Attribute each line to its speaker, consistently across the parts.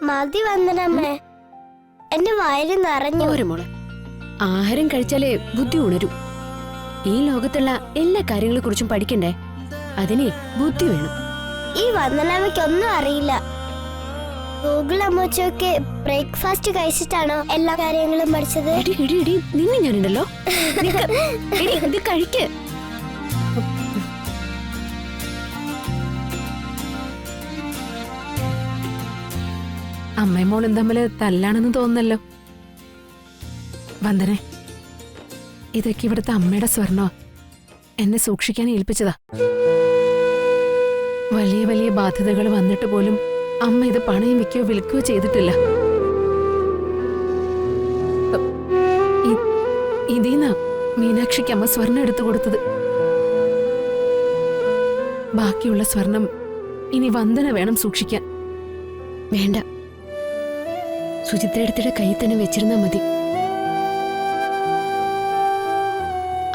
Speaker 1: മതി വന്ദനമ്മേ, എന്റെ വയറ് നിറഞ്ഞു.
Speaker 2: മോളെ, ആഹാരം കഴിച്ചാലേ ബുദ്ധി ഉണരൂ. ഈ ലോകത്തുള്ള എല്ലാ കാര്യങ്ങളെ കുറിച്ചും പഠിക്കണ്ടേ? അതിനെ ബുദ്ധി വേണം.
Speaker 1: ഈ വന്ദനമ്മയ്ക്കൊന്നും അറിയില്ല. ഗൂഗിൾ അമ്മച്ചൊക്കെ ബ്രേക്ക്ഫാസ്റ്റ് കഴിച്ചിട്ടാണോ എല്ലാ കാര്യങ്ങളും പഠിച്ചത്?
Speaker 2: നിന്നെ ഞാനുണ്ടല്ലോ, ഇത് കഴിക്ക്.
Speaker 3: അമ്മയും മോളും തമ്മില് തല്ലാണെന്ന് തോന്നുന്നല്ലോ. വന്ദനെ, ഇതൊക്കെ ഇവിടുത്തെ അമ്മയുടെ സ്വർണ്ണോ, എന്നെ സൂക്ഷിക്കാൻ ഏൽപ്പിച്ചതാ. വലിയ വലിയ ബാധ്യതകൾ വന്നിട്ട് പോലും അമ്മ ഇത് പണയം വെക്കുകയോ വിൽക്കുകയോ ചെയ്തിട്ടില്ല. ഇതീന്നാ മീനാക്ഷിക്ക് അമ്മ സ്വർണം എടുത്തു കൊടുത്തത്. ബാക്കിയുള്ള സ്വർണം ഇനി വന്ദന വേണം സൂക്ഷിക്കാൻ.
Speaker 2: വേണ്ട, സുചിത്രയുടെ കയ്യിൽ തന്നെ വെച്ചിരുന്നാ മതി.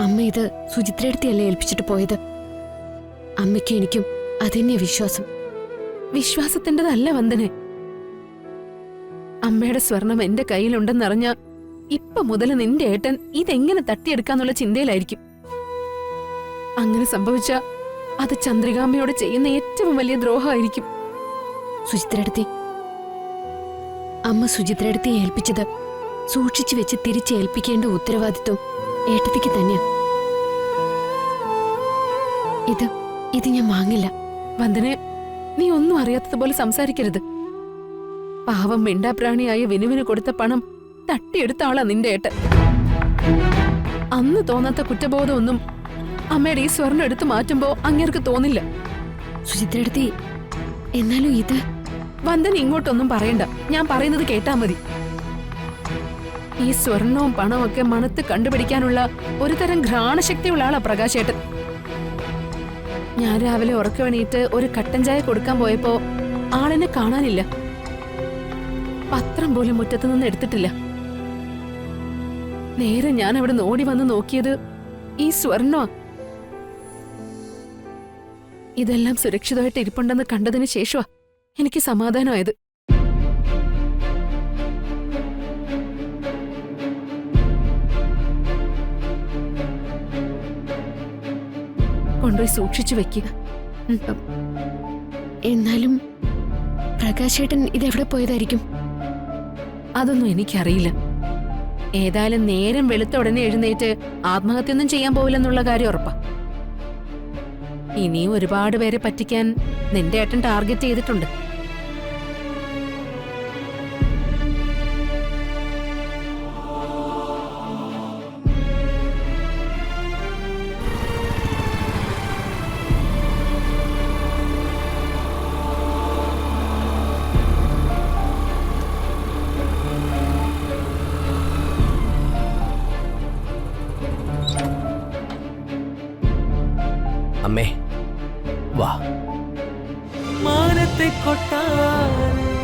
Speaker 2: അമ്മ ഇത് സുചിത്രയല്ലേ ഏൽപ്പിച്ചിട്ട് പോയത്. അമ്മയ്ക്കും എനിക്കും അതന്നെ വിശ്വാസം.
Speaker 3: വിശ്വാസത്തിൻ്റെതല്ല വന്ദനെ. അമ്മയുടെ സ്വർണം എന്റെ കയ്യിലുണ്ടെന്നറിഞ്ഞ ഇപ്പൊ മുതൽ നിന്റെ ഏട്ടൻ ഇതെങ്ങനെ തട്ടിയെടുക്കാന്നുള്ള ചിന്തയിലായിരിക്കും. അങ്ങനെ സംഭവിച്ച അത് ചന്ദ്രികാമ്മയോട് ചെയ്യുന്ന ഏറ്റവും വലിയ ദ്രോഹമായിരിക്കും.
Speaker 2: സുചിത്രടുത്തി, അമ്മ സുചിത്രടുത്തി ഏൽപ്പിച്ചത് സൂക്ഷിച്ചു വെച്ച് തിരിച്ചേൽപ്പിക്കേണ്ട ഉത്തരവാദിത്വം ഏട്ടത്തിക്ക് തന്നെയാ. ഇത് ഞാൻ വാങ്ങില്ല.
Speaker 3: വന്ദനെ, നീ ഒന്നും അറിയാത്തതുപോലെ സംസാരിക്കരുത്. പാവം മിണ്ടാപ്രാണിയായ വിനുവിന് കൊടുത്ത പണം തട്ടിയെടുത്ത ആളാ നിന്റെ ഏട്ടൻ. അന്ന് തോന്നാത്ത കുറ്റബോധമൊന്നും അമ്മയുടെ ഈ സ്വർണ്ണം എടുത്തു മാറ്റുമ്പോ അങ്ങേർക്ക് തോന്നില്ല.
Speaker 2: സുചിത്രടുത്തി, എന്നാലും ഇത്
Speaker 3: വന്ദന ഇങ്ങോട്ടൊന്നും പറയണ്ട, ഞാൻ പറയുന്നത് കേട്ടാ മതി. ഈ സ്വർണവും പണവും ഒക്കെ മണത്ത് കണ്ടുപിടിക്കാനുള്ള ഒരു തരം ഘ്രാണശക്തിയുള്ള ആളാ പ്രകാശേട്ടൻ. ഞാൻ രാവിലെ ഉറക്കവെണീറ്റ് ഒരു കട്ടൻ ചായ കൊടുക്കാൻ പോയപ്പോ ആളിനെ കാണാനില്ല. പത്രം പോലും മുറ്റത്ത് നിന്ന് എടുത്തിട്ടില്ല. നേരെ ഞാൻ അവിടെ ഓടി വന്ന് നോക്കിയത് ഈ സ്വർണ്ണ. ഇതെല്ലാം സുരക്ഷിതമായിട്ട് ഇരിപ്പുണ്ടെന്ന് കണ്ടതിന് ശേഷമാ എനിക്ക് സമാധാനമായത്. കൊണ്ടുപോയി സൂക്ഷിച്ചു വെക്കുക.
Speaker 2: എന്നാലും പ്രകാശേട്ടൻ ഇതെവിടെ പോയതായിരിക്കും?
Speaker 3: അതൊന്നും എനിക്കറിയില്ല. ഏതായാലും നേരം വെളുത്ത ഉടനെ എഴുന്നേറ്റ് ആത്മഹത്യയൊന്നും ചെയ്യാൻ പോവില്ലെന്നുള്ള കാര്യം ഉറപ്പാ. ഇനിയും ഒരുപാട് പേരെ പറ്റിക്കാൻ നിന്റെ ഏട്ടൻ ടാർഗറ്റ് ചെയ്തിട്ടുണ്ട്.
Speaker 4: അമ്മേ, വാ.
Speaker 5: മാനത്തെ കൊട്ടാരം